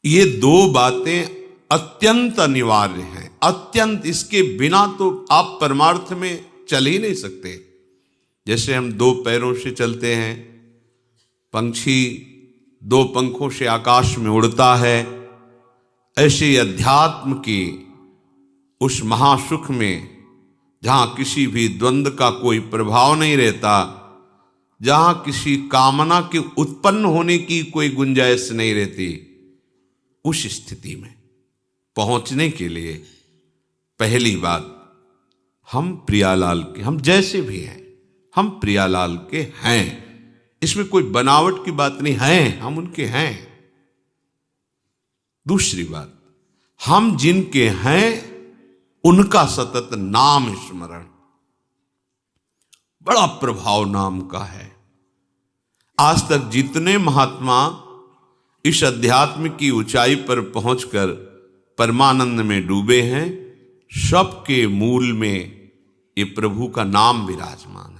ये दो बातें अत्यंत अनिवार्य हैं, अत्यंत। इसके बिना तो आप परमार्थ में चल ही नहीं सकते। जैसे हम दो पैरों से चलते हैं, पंछी दो पंखों से आकाश में उड़ता है, ऐसे अध्यात्म की उस महासुख में जहां किसी भी द्वंद्व का कोई प्रभाव नहीं रहता, जहां किसी कामना के उत्पन्न होने की कोई गुंजाइश नहीं रहती, उस स्थिति में पहुंचने के लिए पहली बात, हम प्रियालाल के, हम जैसे भी हैं हम प्रियालाल के हैं। इसमें कोई बनावट की बात नहीं है, हम उनके हैं। दूसरी बात, हम जिनके हैं उनका सतत नाम स्मरण। बड़ा प्रभाव नाम का है। आज तक जितने महात्मा इस अध्यात्म की ऊंचाई पर पहुंचकर परमानंद में डूबे हैं, सबके मूल में ये प्रभु का नाम विराजमान है।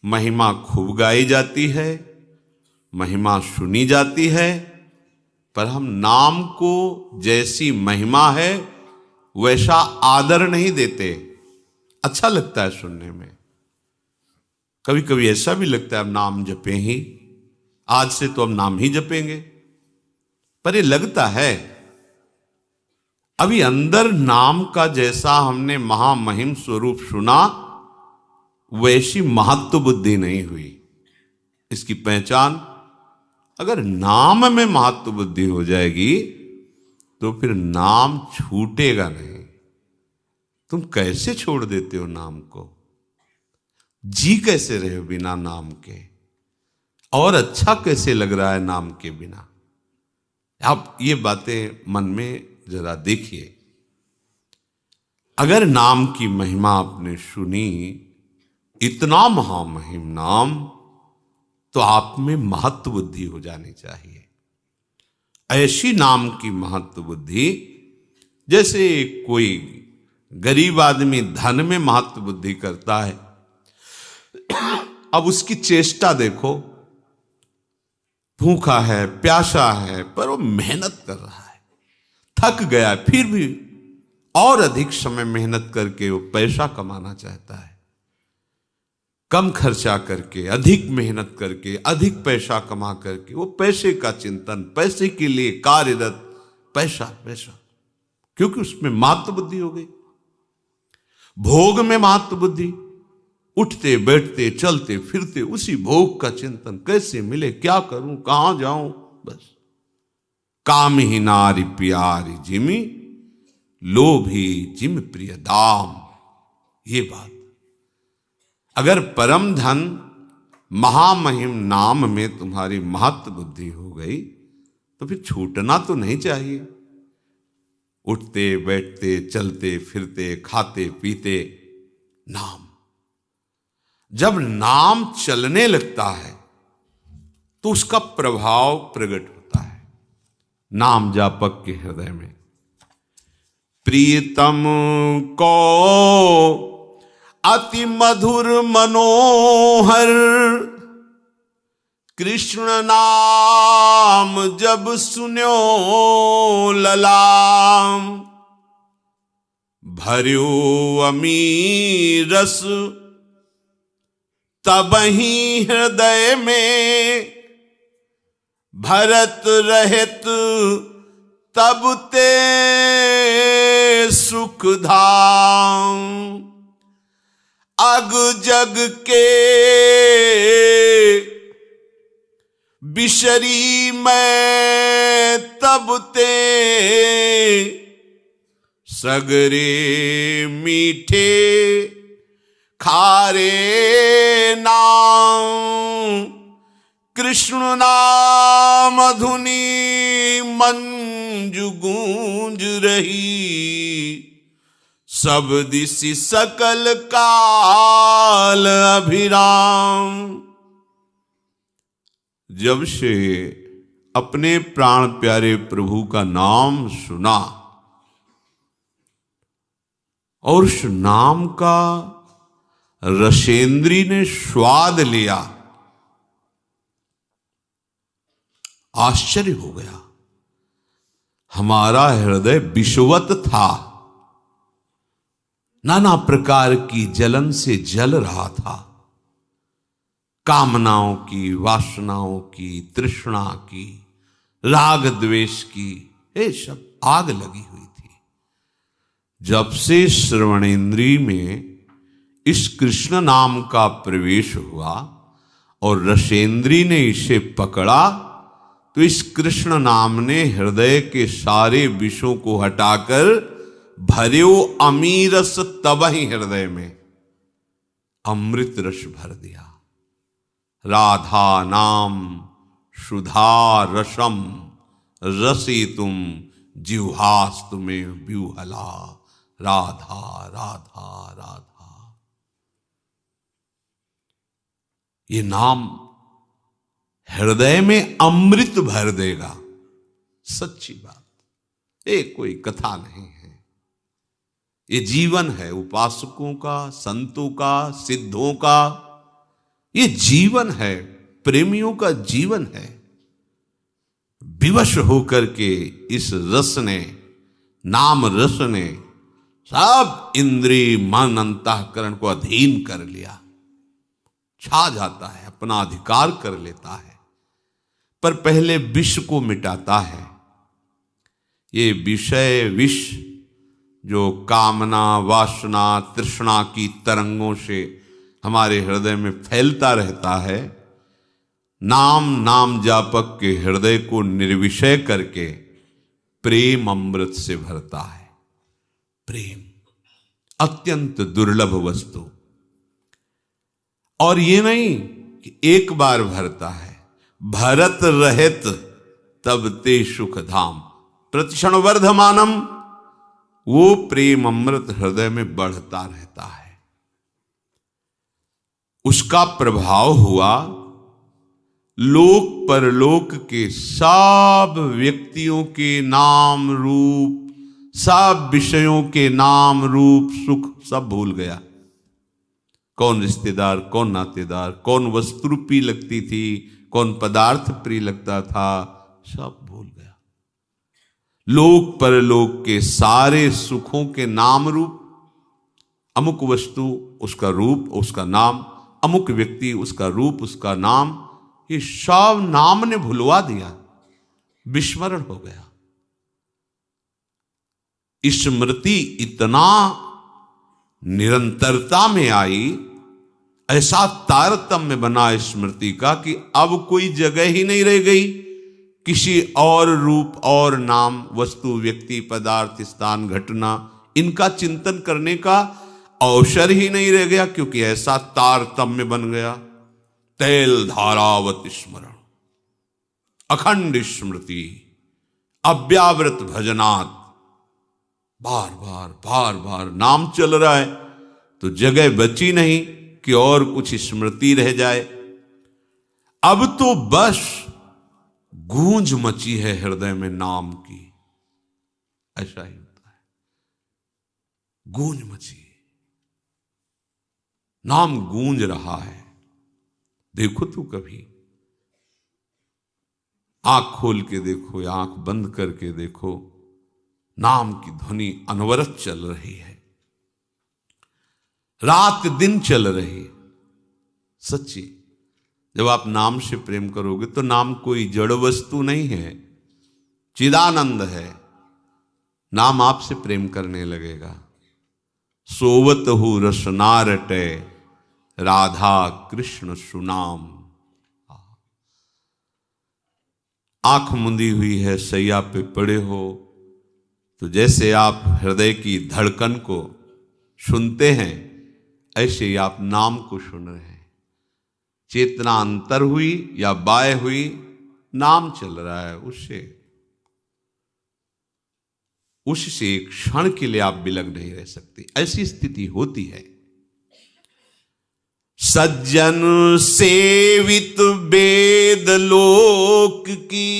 महिमा खूब गाई जाती है, महिमा सुनी जाती है, पर हम नाम को जैसी महिमा है वैसा आदर नहीं देते। अच्छा लगता है सुनने में, कभी कभी ऐसा भी लगता है अब नाम जपें ही, आज से तो अब नाम ही जपेंगे, पर ये लगता है अभी अंदर नाम का जैसा हमने महामहिम स्वरूप सुना वैसी महत्व बुद्धि नहीं हुई। इसकी पहचान, अगर नाम में महत्व बुद्धि हो जाएगी तो फिर नाम छूटेगा नहीं। तुम कैसे छोड़ देते हो नाम को? जी कैसे रहे हो बिना नाम के? और अच्छा कैसे लग रहा है नाम के बिना? आप ये बातें मन में जरा देखिए। अगर नाम की महिमा आपने सुनी, इतना महामहिम नाम, तो आप में महत्व बुद्धि हो जानी चाहिए। ऐसी नाम की महत्व बुद्धि, जैसे कोई गरीब आदमी धन में महत्व बुद्धि करता है, अब उसकी चेष्टा देखो, भूखा है, प्यासा है, पर वो मेहनत कर रहा है, थक गया, फिर भी और अधिक समय मेहनत करके वो पैसा कमाना चाहता है। कम खर्चा करके, अधिक मेहनत करके, अधिक पैसा कमा करके, वो पैसे का चिंतन, पैसे के लिए कार्यरत, पैसा पैसा, क्योंकि उसमें महत्व बुद्धि हो गई। भोग में महत्व बुद्धि, उठते बैठते चलते फिरते उसी भोग का चिंतन, कैसे मिले, क्या करूं, कहां जाऊं, बस। काम ही नारी प्यारी जिमी, लोभी जिम प्रिय दाम। ये बात, अगर परम धन महामहिम नाम में तुम्हारी महत्व बुद्धि हो गई तो फिर छूटना तो नहीं चाहिए। उठते बैठते चलते फिरते खाते पीते नाम, जब नाम चलने लगता है तो उसका प्रभाव प्रकट होता है। नाम जापक के हृदय में प्रीतम को अति मधुर मनोहर, कृष्ण नाम जब सुन्यो ललाम, भर्यो अमीरस तबहि हृदय में, भरत रहित तब ते सुख धाम, अग जग के बिशरी मैं तब ते, सगरे मीठे खारे नाम, कृष्ण नाम धुनी मंजु गूंज रही, सब दिशि सकल काल अभिराम। जब से अपने प्राण प्यारे प्रभु का नाम सुना और उस नाम का रसेंद्री ने स्वाद लिया, आश्चर्य हो गया। हमारा हृदय विषवत था, नाना प्रकार की जलन से जल रहा था। कामनाओं की, वासनाओं की, तृष्णा की, राग द्वेष की, ये सब आग लगी हुई थी। जब से श्रवणेन्द्रिय में इस कृष्ण नाम का प्रवेश हुआ और रसेंद्री ने इसे पकड़ा, तो इस कृष्ण नाम ने हृदय के सारे विषों को हटाकर भर्यो अमीरस, तब ही हृदय में अमृत रस भर दिया। राधा नाम सुधा रसम रसितुम जिह्वास्तु में व्यूहला। राधा राधा राधा, ये नाम हृदय में अमृत भर देगा। सच्ची बात, ये कोई कथा नहीं है, ये जीवन है उपासकों का, संतों का, सिद्धों का। ये जीवन है, प्रेमियों का जीवन है। विवश होकर के इस रस ने, नाम रस ने सब इंद्रिय मन अंतःकरण को अधीन कर लिया, छा जाता है, अपना अधिकार कर लेता है। पर पहले विष को मिटाता है। ये विषय विष जो कामना, वासना, तृष्णा की तरंगों से हमारे हृदय में फैलता रहता है, नाम जापक के हृदय को निर्विषय करके प्रेम अमृत से भरता है। प्रेम अत्यंत दुर्लभ वस्तु, और ये नहीं कि एक बार भरता है, भरत रहित तब ते सुख धाम, प्रतिक्षण वर्धमानम। वो प्रेम अमृत हृदय में बढ़ता रहता है। उसका प्रभाव हुआ लोक परलोक के सब व्यक्तियों के नाम रूप, सब विषयों के नाम रूप सुख सब भूल गया। कौन रिश्तेदार, कौन नातेदार, कौन वस्तु प्रिय लगती थी, कौन पदार्थ प्रिय लगता था, सब भूल गया। लोक परलोक के सारे सुखों के नाम रूप, अमुक वस्तु उसका रूप उसका नाम, अमुक व्यक्ति उसका रूप उसका नाम, ये सब नाम ने भुलवा दिया, विस्मरण हो गया। स्मृति इतना निरंतरता में आई, ऐसा तारतम्य बना स्मृति का कि अब कोई जगह ही नहीं रह गई किसी और रूप और नाम, वस्तु, व्यक्ति, पदार्थ, स्थान, घटना, इनका चिंतन करने का अवसर ही नहीं रह गया, क्योंकि ऐसा तारतम्य बन गया। तैल धारावत स्मरण, अखंड स्मृति, अव्यावृत भजनात्, बार बार नाम चल रहा है तो जगह बची नहीं कि और कुछ स्मृति रह जाए। अब तो बस गूंज मची है हृदय में नाम की, ऐसा ही होता है, गूंज मची, नाम गूंज रहा है। देखो तू कभी आंख खोल के देखो या आंख बंद करके देखो, नाम की ध्वनि अनवरत चल रही है, रात दिन चल रही। सच्ची, जब आप नाम से प्रेम करोगे तो नाम कोई जड़ वस्तु नहीं है, चिदानंद है। नाम आपसे प्रेम करने लगेगा। सोवत हु रसना रटे, राधा कृष्ण सुनाम। आंख मुंदी हुई है, सैया पे पड़े हो, तो जैसे आप हृदय की धड़कन को सुनते हैं, ऐसे ही आप नाम को सुन रहे हैं। चेतना अंतर हुई या बाय हुई, नाम चल रहा है, उससे एक क्षण के लिए आप बिलग नहीं रह सकते। ऐसी स्थिति होती है। सज्जन सेवित वेद लोक की,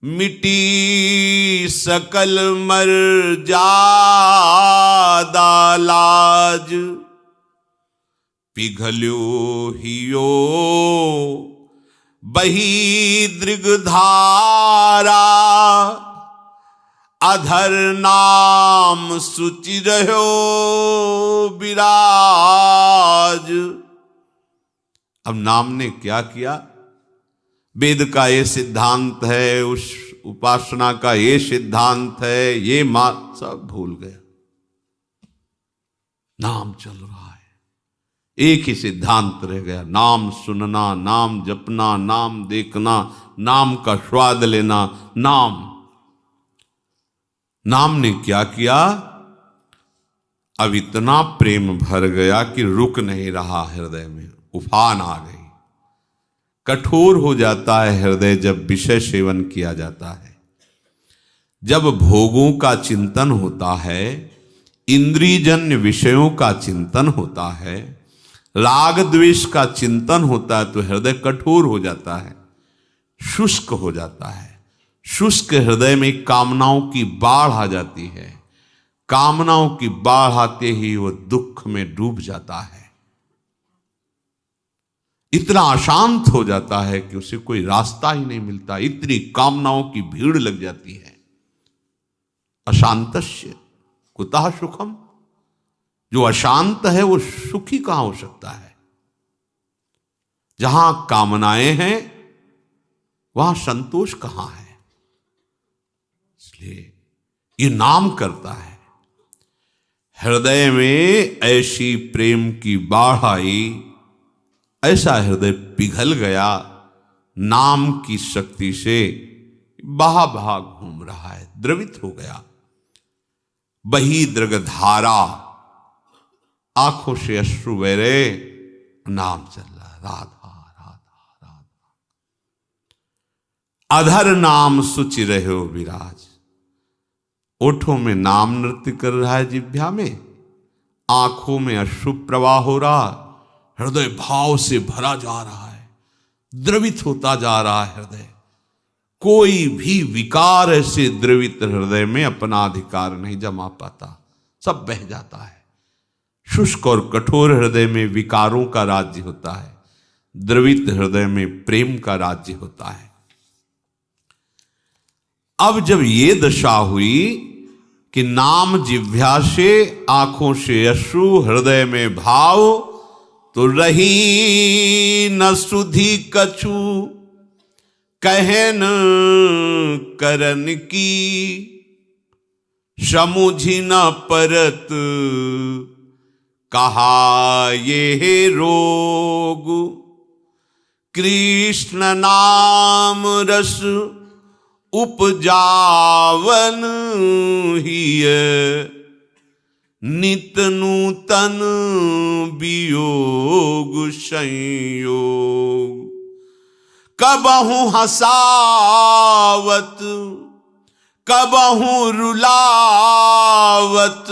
मिटी सकल मर्यादा लाज, पिघल्यो हियो बही दृगधारा अधर नाम सुचि रहो विराज। अब नाम ने क्या किया? वेद का ये सिद्धांत है, उस उपासना का ये सिद्धांत है, ये सब भूल गया। नाम चल रहा है, एक ही सिद्धांत रह गया, नाम सुनना, नाम जपना, नाम देखना, नाम का स्वाद लेना। नाम ने क्या किया? अब इतना प्रेम भर गया कि रुक नहीं रहा हृदय में, उफान आ गई। कठोर हो जाता है हृदय जब विषय सेवन किया जाता है, जब भोगों का चिंतन होता है, इंद्रियजन्य विषयों का चिंतन होता है, राग द्वेष का चिंतन होता है, तो हृदय कठोर हो जाता है, शुष्क हो जाता है। शुष्क हृदय में कामनाओं की बाढ़ आ जाती है। कामनाओं की बाढ़ आते ही वो दुख में डूब जाता है, इतना अशांत हो जाता है कि उसे कोई रास्ता ही नहीं मिलता। इतनी कामनाओं की भीड़ लग जाती है। अशांतस्य कुतः सुखम, जो अशांत है वो सुखी कहां हो सकता है? जहां कामनाएं हैं वहां संतोष कहां है? इसलिए ये नाम करता है। हृदय में ऐसी प्रेम की बाढ़ आई, ऐसा हृदय पिघल गया, नाम की शक्ति से बहा बहा घूम रहा है, द्रवित हो गया। बही दृगधारा, आंखों से अश्रु बह रहे, नाम चल रहा, राधा राधा राधा। अधर नाम सुचि रहो विराज, ओठों में नाम नृत्य कर रहा है, जिह्वा में, आंखों में अश्रु प्रवाह हो रहा, हृदय भाव से भरा जा रहा है, द्रवित होता जा रहा है हृदय। कोई भी विकार ऐसे द्रवित हृदय में अपना अधिकार नहीं जमा पाता, सब बह जाता है। शुष्क और कठोर हृदय में विकारों का राज्य होता है, द्रवित हृदय में प्रेम का राज्य होता है। अब जब ये दशा हुई कि नाम जिह्वा से, आंखों से अश्रु, हृदय में भाव, तो रही न सुधि कछु कहन करन की, समुझी न परत कहा ये रोग। कृष्ण नाम रस उपजावन हिय, नित नूतन वियोग संयोग। कबहु हसावत कबहु रुलावत,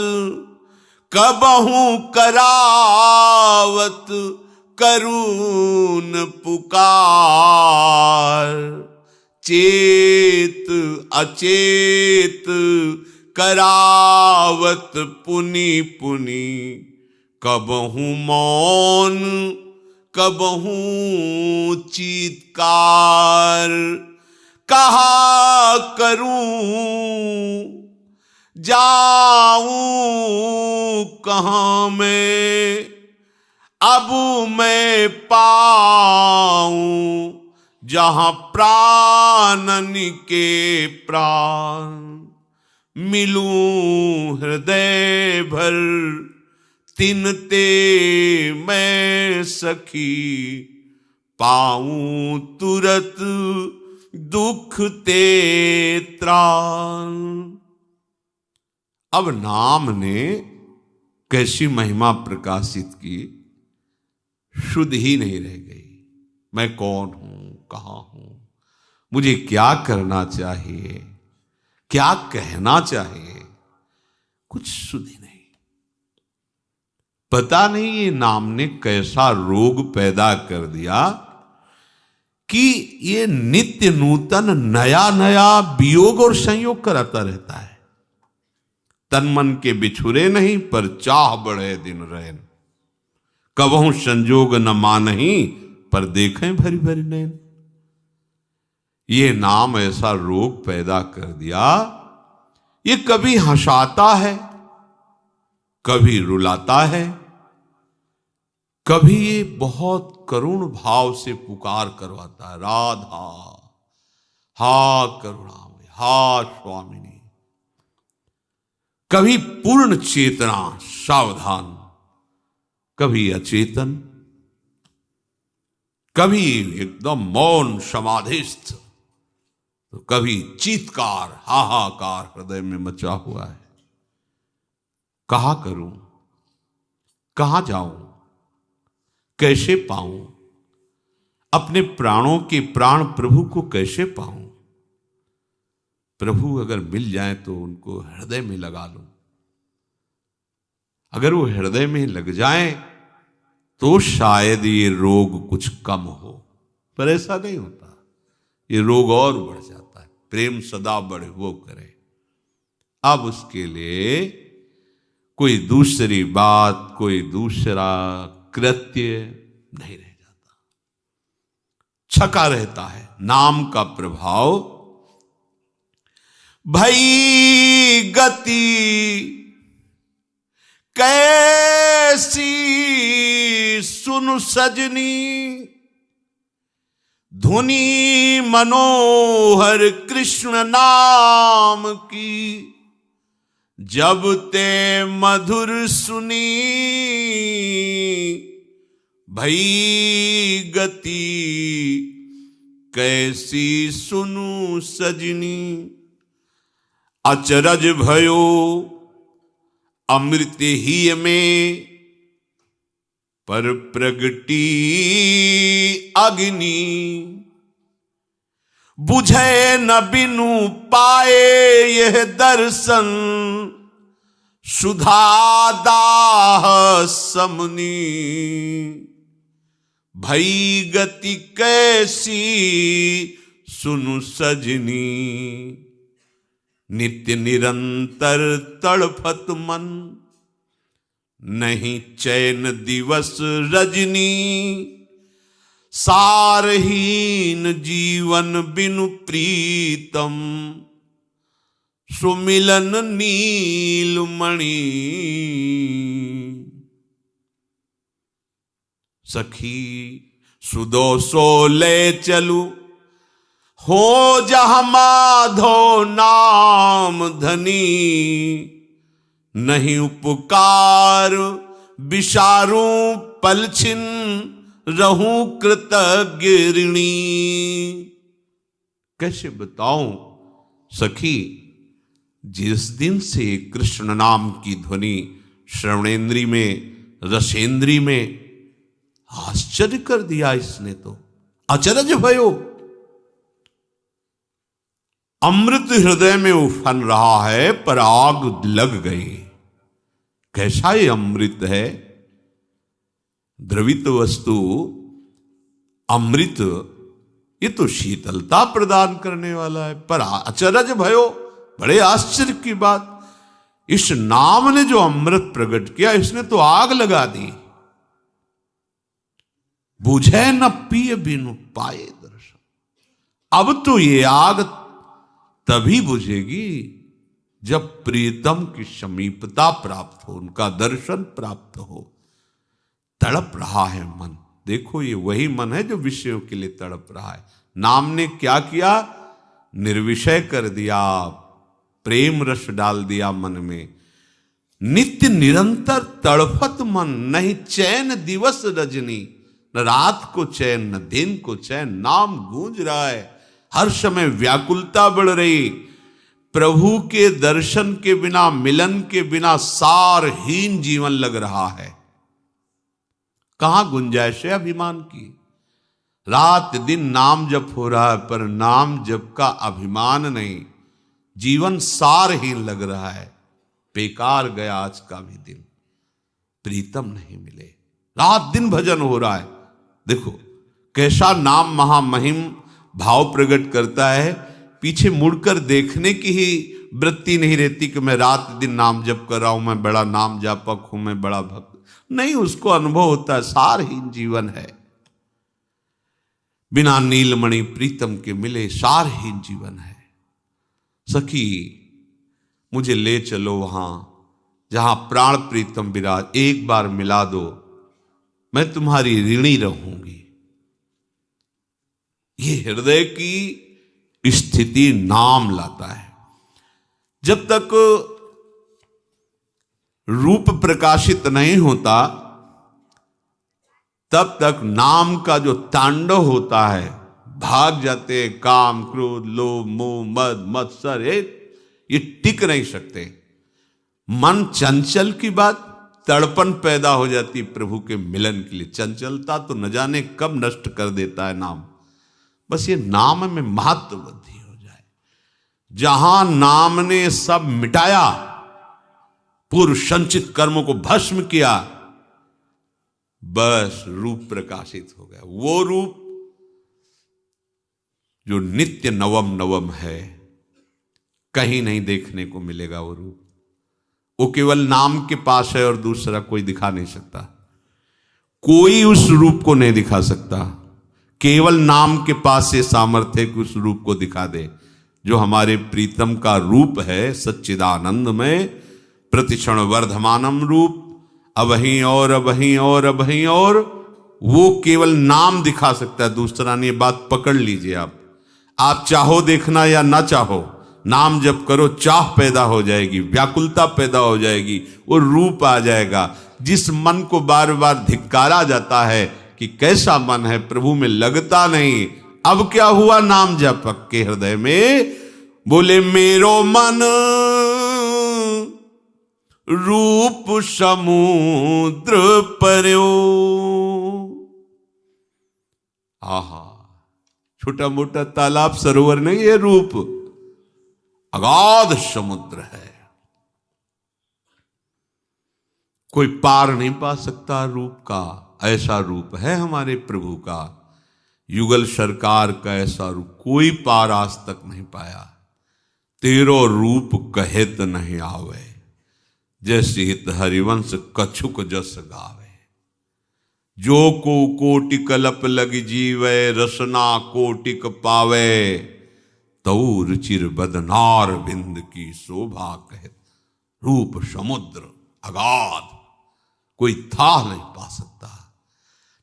कबहु करावत करुण पुकार। चेत अचेत करावत पुनि पुनि, कबहु मौन कबहु चीत्कार। कहा करूं जाऊं कहां मैं, अब मैं पाऊं जहां प्राणन के प्राण। मिलूं हृदय भर तिनते मैं सखी, पाऊं तुरत दुख ते त्राण। अब नाम ने कैसी महिमा प्रकाशित की, शुद्ध ही नहीं रह गई। मैं कौन हूं, कहां हूं, मुझे क्या करना चाहिए, क्या कहना चाहिए, कुछ शुद्ध ही नहीं। पता नहीं ये नाम ने कैसा रोग पैदा कर दिया कि ये नित्य नूतन नया नया वियोग और संयोग कराता रहता है। तन मन के बिछुरे नहीं, पर चाह बढ़े दिन रैन। कबहू संजोग न मानही, पर देखें भरी भरी नैन। ये नाम ऐसा रोग पैदा कर दिया, ये कभी हंसाता है, कभी रुलाता है, कभी ये बहुत करुण भाव से पुकार करवाता है, राधा हा करुणामय, हा स्वामिनी। कभी पूर्ण चेतना सावधान, कभी अचेतन, कभी एकदम मौन समाधिस्थ, तो कभी चीत्कार हाहाकार हृदय में मचा हुआ है। कहां करूं, कहां जाऊं, कैसे पाऊं, अपने प्राणों के प्राण प्रभु को कैसे पाऊं? प्रभु अगर मिल जाए तो उनको हृदय में लगा लूं। अगर वो हृदय में लग जाए तो शायद ये रोग कुछ कम हो, पर ऐसा नहीं होता, ये रोग और बढ़ जाता है। प्रेम सदा बढ़े वो करे। अब उसके लिए कोई दूसरी बात, कोई दूसरा कृत्य नहीं रह जाता, छका रहता है नाम का प्रभाव। भई गति कैसी सुन सजनी, धुनी मनोहर कृष्ण नाम की, जब ते मधुर सुनी। भई गति कैसी सुनु सजनी, अचरज भयो अमृत ही में, पर प्रगटी अग्नि, बुझे न बिनु पाए यह दर्शन, सुधा दाह समनी। भई गति कैसी सुनु सजनी, नित्य निरंतर तड़फत मन, नहीं चैन दिवस रजनी। सारहीन जीवन बिनु प्रीतम, सुमिलन नीलमणि। सखी सुदोषो ले चलू, हो जहाँ माधो नाम धनी। नहीं उपकार विसारू पलछिन, रहूं कृतज्ञ ऋणी। कैसे बताऊं सखी, जिस दिन से कृष्ण नाम की ध्वनि श्रवणेन्द्री में, रसेंद्री में, आश्चर्य कर दिया इसने तो। अचरज भयो, अमृत हृदय में उफन रहा है पर आग लग गई। कैसा ये अमृत है? द्रवित वस्तु अमृत, ये तो शीतलता प्रदान करने वाला है। पर अचरज भयो, बड़े आश्चर्य की बात, इस नाम ने जो अमृत प्रकट किया, इसने तो आग लगा दी। बुझे न पिय बिनु पाए दर्शन। अब तो ये आग तभी बुझेगी जब प्रीतम की समीपता प्राप्त हो, उनका दर्शन प्राप्त हो। तड़प रहा है मन, देखो ये वही मन है जो विषयों के लिए तड़प रहा है। नाम ने क्या किया? निर्विषय कर दिया, प्रेम रस डाल दिया मन में। नित्य निरंतर तड़फत मन, नहीं चैन दिवस रजनी। न रात को चैन, न दिन को चैन। नाम गूंज रहा है, हर समय व्याकुलता बढ़ रही। प्रभु के दर्शन के बिना, मिलन के बिना सारहीन जीवन लग रहा है। कहां गुंजाइश है अभिमान की? रात दिन नाम जप हो रहा है, पर नाम जप का अभिमान नहीं। जीवन सारहीन लग रहा है। बेकार गया आज का भी दिन, प्रीतम नहीं मिले। रात दिन भजन हो रहा है, देखो कैसा नाम महामहिम भाव प्रकट करता है। पीछे मुड़कर देखने की ही वृत्ति नहीं रहती कि मैं रात दिन नाम जप कर रहा हूं, मैं बड़ा नाम जापक हूं, मैं बड़ा भक्त नहीं। उसको अनुभव होता है सारहीन जीवन है। बिना नीलमणि प्रीतम के मिले सारहीन जीवन है। सखी मुझे ले चलो वहां जहां प्राण प्रीतम विराज, एक बार मिला दो, मैं तुम्हारी ऋणी रहूंगी। ये हृदय की स्थिति नाम लाता है। जब तक रूप प्रकाशित नहीं होता तब तक नाम का जो तांडव होता है, भाग जाते हैं काम क्रोध लोभ मोह मद मत्सर, ये टिक नहीं सकते। मन चंचल की बात, तड़पन पैदा हो जाती प्रभु के मिलन के लिए। चंचलता तो न जाने कब नष्ट कर देता है नाम। बस ये नाम में महत्व वृद्धि हो जाए। जहां नाम ने सब मिटाया, पूर्व संचित कर्मों को भस्म किया, बस रूप प्रकाशित हो गया। वो रूप जो नित्य नवम नवम है, कहीं नहीं देखने को मिलेगा। वो रूप वो केवल नाम के पास है और दूसरा कोई दिखा नहीं सकता। कोई उस रूप को नहीं दिखा सकता। केवल नाम के पास ये सामर्थ्य कि उस रूप को दिखा दे जो हमारे प्रीतम का रूप है। सच्चिदानंद में प्रतिक्षण वर्धमानम रूप, अबहीं और अबहीं और अबहीं और, वो केवल नाम दिखा सकता है, दूसरा नहीं। बात पकड़ लीजिए आप चाहो देखना या ना चाहो, नाम जप करो, चाह पैदा हो जाएगी, व्याकुलता पैदा हो जाएगी, वो रूप आ जाएगा। जिस मन को बार बार धिक्कारा जाता है कि कैसा मन है, प्रभु में लगता नहीं, अब क्या हुआ, नाम जप के हृदय में बोले मेरो मन रूप समुद्र पर्यो। आहा, छोटा मोटा तालाब सरोवर नहीं, ये रूप अगाध समुद्र है। कोई पार नहीं पा सकता रूप का। ऐसा रूप है हमारे प्रभु का। युगल सरकार का ऐसा रूप कोई पार आज तक नहीं पाया। तेरो रूप कहेत नहीं आवे, जैसे हित हरिवंश कछुक जस गावे। जो को कोटि कलप लग जीवे, रसना कोटिक पावे, तऊ रुचिर बदनार बिंद की शोभा कहत। रूप समुद्र अगाध, कोई था नहीं पा सकता।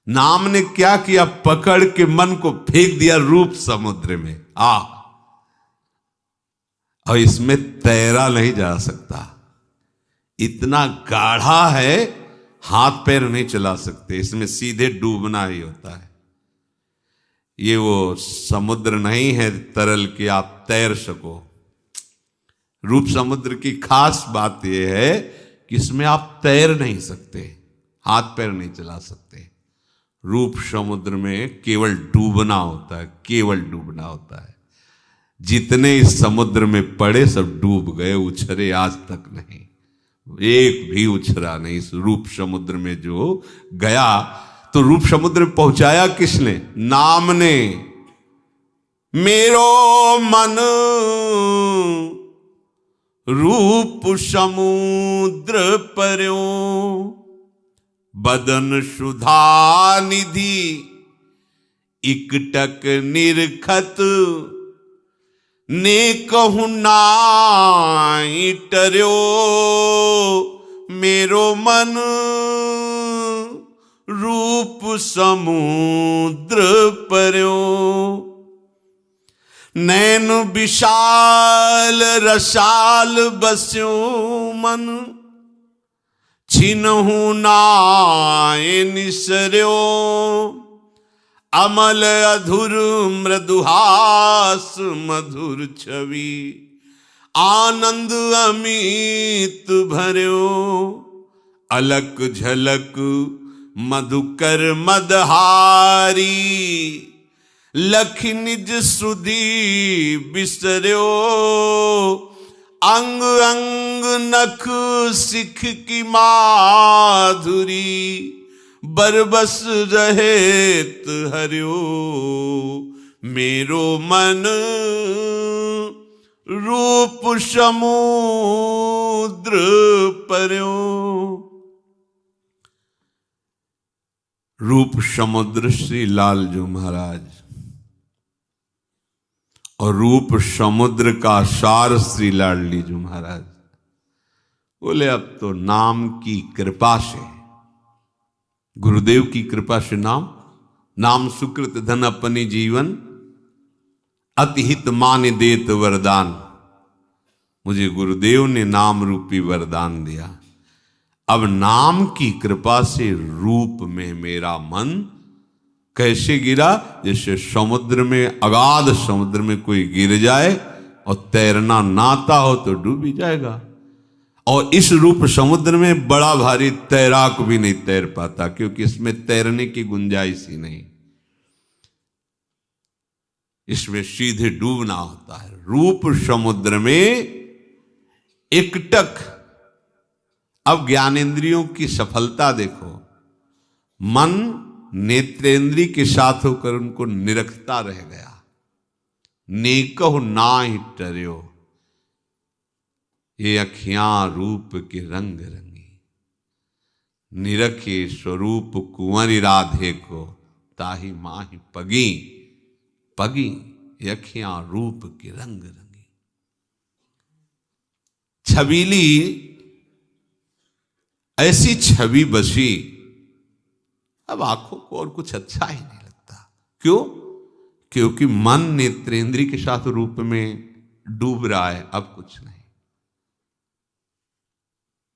नाम ने क्या किया, पकड़ के मन को फेंक दिया रूप समुद्र में। और इसमें तैरा नहीं जा सकता, इतना गाढ़ा है, हाथ पैर नहीं चला सकते, इसमें सीधे डूबना ही होता है। ये वो समुद्र नहीं है तरल कि आप तैर सको। रूप समुद्र की खास बात यह है कि इसमें आप तैर नहीं सकते, हाथ पैर नहीं चला सकते। रूप समुद्र में केवल डूबना होता है, केवल डूबना होता है। जितने इस समुद्र में पड़े सब डूब गए, उछरे आज तक नहीं, एक भी उछरा नहीं। इस रूप समुद्र में जो गया, तो रूप समुद्र में पहुंचाया किसने? नाम ने। मेरो मन रूप समुद्र पर्यो, बदन सुधा निधि इकटक निरखत, ने कहूं नाई टर्यो। मेरो मन रूप समुद्र पर्यो, नैन विशाल रसाल बस्यो मन, छिनहु नाय निसर्यो। अमल अधुर मृदुहास मधुर छवि, आनंद अमित भर्यो। अलक झलक मधुकर मदहारी, लख निज सुधी बिसर्यो। अंग अंग नख सिख की माधुरी, बरबस रहेत हर्यो। मेरो मन रूप समुद्र पर्यो। रूप समुद्र श्री लालजू महाराज और रूप समुद्र का सार श्री लाडली जी महाराज बोले अब तो नाम की कृपा से, गुरुदेव की कृपा से नाम सुकृत धन अपनी जीवन अतिहित मान देत वरदान। मुझे गुरुदेव ने नाम रूपी वरदान दिया। अब नाम की कृपा से रूप में मेरा मन कैसे गिरा, जैसे समुद्र में, अगाध समुद्र में कोई गिर जाए और तैरना ना आता हो तो डूब ही जाएगा। और इस रूप समुद्र में बड़ा भारी तैराक भी नहीं तैर पाता, क्योंकि इसमें तैरने की गुंजाइश ही नहीं, इसमें सीधे डूबना होता है। रूप समुद्र में एकटक। अब ज्ञानेंद्रियों की सफलता देखो, मन नेत्रेंद्रिय के साथ होकर उनको निरखता रह गया। नेकहु नाहि टर्यो, ये अखियां रूप के रंग रंगी। निरखे स्वरूप कुंवरी राधे को, ताही माही पगी पगी। ये अखियां रूप के रंग रंगी। छबीली ऐसी छवि बसी, अब आंखों को और कुछ अच्छा ही नहीं लगता। क्यों? क्योंकि मन नेत्रेंद्रिय के साथ रूप में डूब रहा है, अब कुछ नहीं।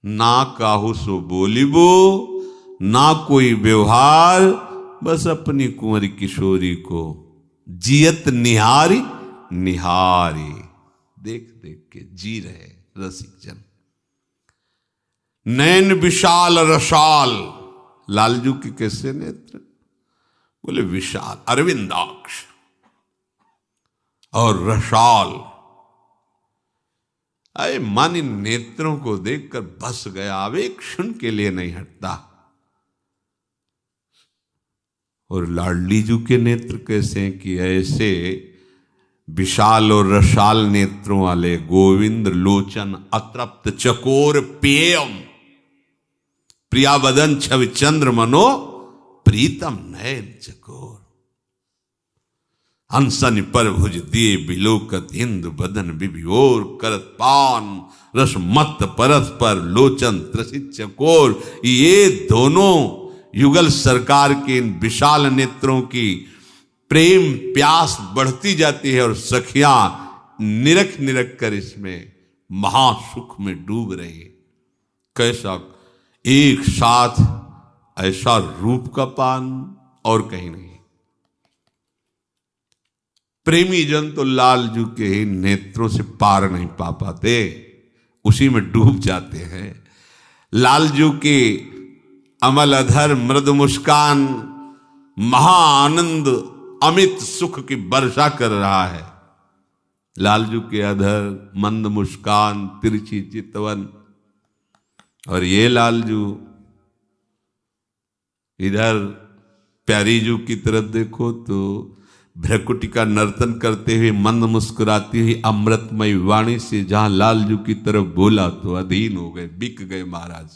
ना काहू सो बोलिबो, ना कोई व्यवहार, बस अपनी कुंवरी किशोरी को जियत निहारी निहारी। देख देख के जी रहे रसिक जन। नैन विशाल रसाल, लालजू के कैसे नेत्र? बोले विशाल, अरविंदाक्ष और रसाल। अरे मन इन नेत्रों को देखकर बस गया, अब एक क्षण के लिए नहीं हटता। और लाडली जू के नेत्र कैसे हैं कि ऐसे विशाल और रसाल नेत्रों वाले गोविंद लोचन अतृप्त चकोर पेयम, प्रिया बदन छवि चंद्र मनो प्रीतम नयन चकोर। हंसन पर भुज दिए बिलोकत इंदु बदन बिभियोर, करत पान रस मत परस पर लोचन त्रसित चकोर। ये दोनों युगल सरकार के इन विशाल नेत्रों की प्रेम प्यास बढ़ती जाती है और सखियां निरख निरख कर इसमें महासुख में डूब रही। कैसा एक साथ ऐसा रूप का पान और कहीं नहीं। प्रेमी जन तो लालजू के ही नेत्रों से पार नहीं पा पाते, उसी में डूब जाते हैं। लालजू के अमल अधर मृद मुस्कान महाआनंद अमित सुख की वर्षा कर रहा है। लालजू के अधर मंद मुस्कान तिरछी चितवन, और ये लालजू इधर प्यारीजू की तरफ देखो तो भ्रकुटी का नर्तन करते हुए मंद मुस्कुराती हुई अमृतमय वाणी से जहां लालजू की तरफ बोला तो अधीन हो गए, बिक गए महाराज।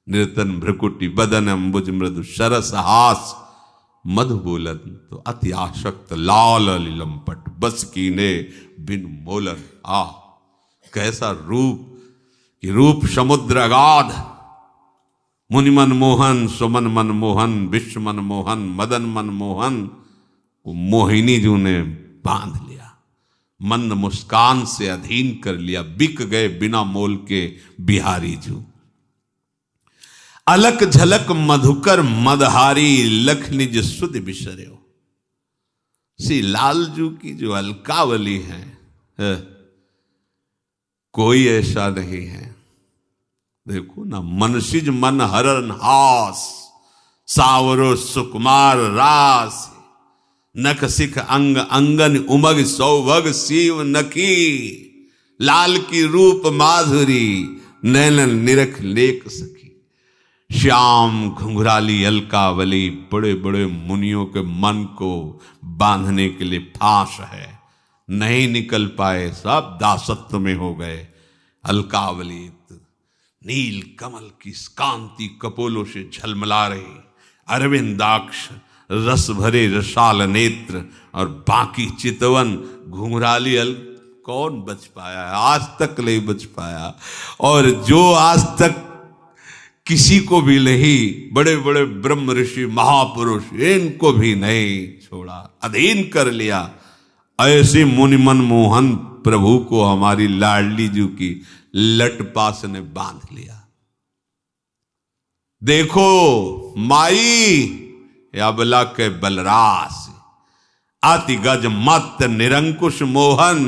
निर्तन भ्रकुटी बदन अम्बुज मृदु सरस हास मधु बोलन, तो अति आशक्त लाल लंपट बस कीने बिन मोलन। आ कैसा रूप कि रूप समुद्र अगाध, मुनि मन मोहन सुमन मन मोहन विश्व मन मोहन मदन मन मोहन। वो मोहिनी जू ने बांध लिया, मंद मुस्कान से अधीन कर लिया, बिक गए बिना मोल के बिहारी जू। अलक झलक मधुकर मदहारी लख निज सुध बिसर्यो। श्री लालजू की जो अलकावली है, कोई ऐसा नहीं है। देखो ना, मनसिज मन हरन हास, सावरो सुकुमार रास, नख सिख अंग अंगन उमग सौभग शिव नखी। लाल की रूप माधुरी नैनन निरख लेख सखी। श्याम घुंघराली अलकावली बड़े बड़े मुनियों के मन को बांधने के लिए फांस है, नहीं निकल पाए, सब दासत्व में हो गए। अलकावली नील कमल की कांति कपोलों से झलमला रही, अरविंदाक्ष रस भरे रसाल नेत्र और बाकी चितवन घुंघराली अल कौन बच पाया है? आज तक नहीं बच पाया। और जो आज तक किसी को भी नहीं, बड़े बड़े ब्रह्म ऋषि महापुरुष, इनको भी नहीं छोड़ा, अधीन कर लिया। ऐसे मुनि मनमोहन प्रभु को हमारी लाडली जी की लटपास ने बांध लिया। देखो माई अबला के बलरास, अति गज मत निरंकुश मोहन,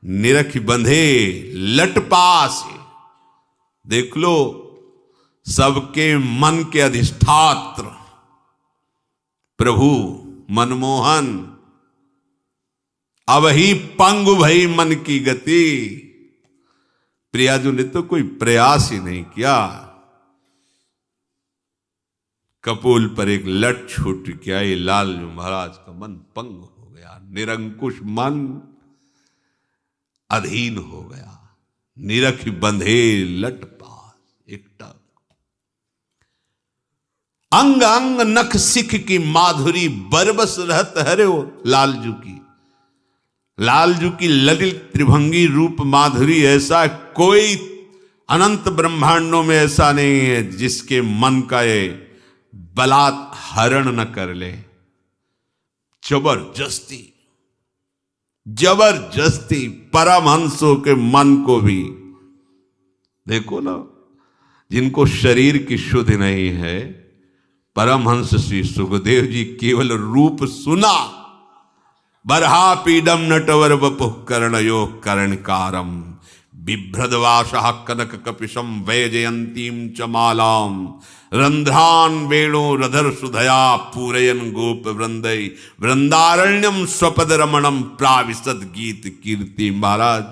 निरख बंधे लटपास। देख लो, सबके मन के अधिष्ठात्र प्रभु मनमोहन, अब ही पंगु भई मन की गति। प्रियाजू ने तो कोई प्रयास ही नहीं किया। कपोल पर एक लट छूट गया, ये लालजू महाराज का मन पंग हो गया, निरंकुश मन अधीन हो गया। निरख बंधे लट पास एक टक, अंग अंग नख सिख की माधुरी, बरबस रहत हरे हो लालजू की। लालजू की ललित त्रिभंगी रूप माधुरी ऐसा कोई अनंत ब्रह्मांडों में ऐसा नहीं है जिसके मन का ये बलात् हरण न कर ले। जबरदस्ती जबरदस्ती परमहंसों के मन को भी देखो ना, जिनको शरीर की शुद्धि नहीं है। परमहंस श्री सुखदेव जी केवल रूप सुना, बरहा पीडम नटवर वपुः कर्णयो कर्णकारम, बिभ्रदवासः कनक कपिशम वैजयंतीम च मालाम, रंध्रान वेणु रधर सुधया पूरयन गोप वृंदय, वृंदारण्यम स्वपद रमणम प्राविशद गीत कीर्ति। महाराज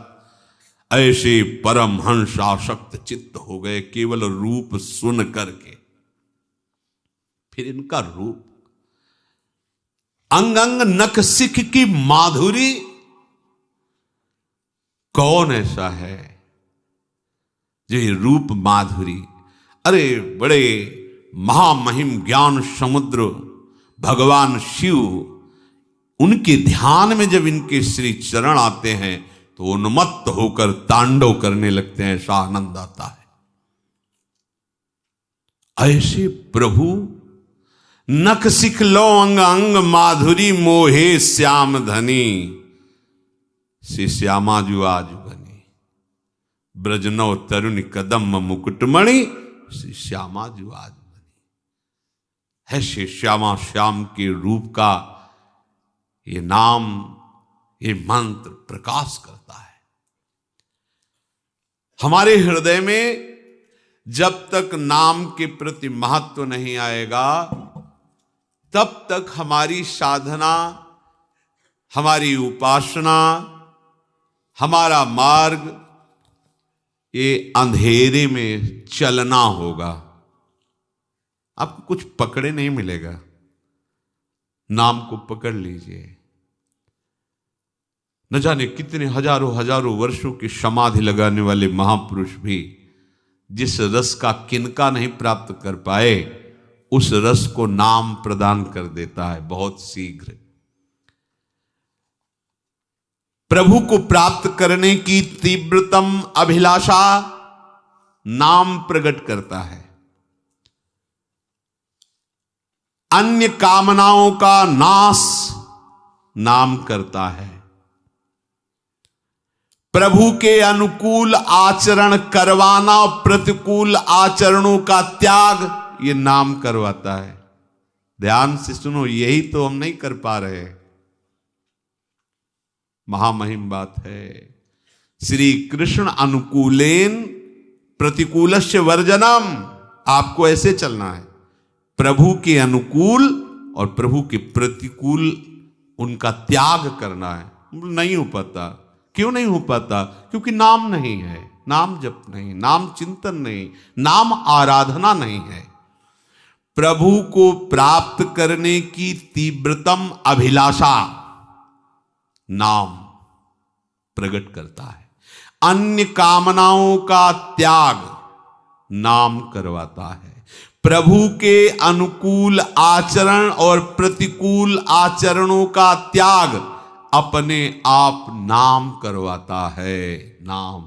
ऐसे परमहंस आसक्त चित्त हो गए केवल रूप सुन करके। फिर इनका रूप, अंग अंग नख सिख की माधुरी, कौन ऐसा है जो ये रूप माधुरी। अरे बड़े महामहिम ज्ञान समुद्र भगवान शिव, उनके ध्यान में जब इनके श्री चरण आते हैं तो उन्मत्त होकर तांडव करने लगते हैं, ऐसा आनंद आता है। ऐसे प्रभु नख सिख लो अंग अंग माधुरी, मोहे श्याम धनी, से श्यामा जु आज बनी, ब्रजनव तरुण कदम मुकुटमणि, से श्यामा जु आज बनी। है श्री श्यामा श्याम के रूप का ये नाम, ये मंत्र प्रकाश करता है हमारे हृदय में। जब तक नाम के प्रति महत्व नहीं आएगा तब तक हमारी साधना, हमारी उपासना, हमारा मार्ग ये अंधेरे में चलना होगा। आपको कुछ पकड़े नहीं मिलेगा। नाम को पकड़ लीजिए। न जाने कितने हजारों हजारों वर्षों की समाधि लगाने वाले महापुरुष भी जिस रस का किनका नहीं प्राप्त कर पाए, उस रस को नाम प्रदान कर देता है बहुत शीघ्र। प्रभु को प्राप्त करने की तीव्रतम अभिलाषा नाम प्रकट करता है। अन्य कामनाओं का नाश नाम करता है। प्रभु के अनुकूल आचरण करवाना, प्रतिकूल आचरणों का त्याग ये नाम करवाता है। ध्यान से सुनो, यही तो हम नहीं कर पा रहे। महामहिम बात है। श्री कृष्ण अनुकूलेन प्रतिकूलस्य वर्जनम, आपको ऐसे चलना है। प्रभु के अनुकूल और प्रभु के प्रतिकूल उनका त्याग करना है। नहीं हो पाता। क्यों नहीं हो पाता? क्योंकि नाम नहीं है, नाम जप नहीं, नाम चिंतन नहीं, नाम आराधना नहीं है। प्रभु को प्राप्त करने की तीव्रतम अभिलाषा नाम प्रकट करता है। अन्य कामनाओं का त्याग नाम करवाता है। प्रभु के अनुकूल आचरण और प्रतिकूल आचरणों का त्याग अपने आप नाम करवाता है। नाम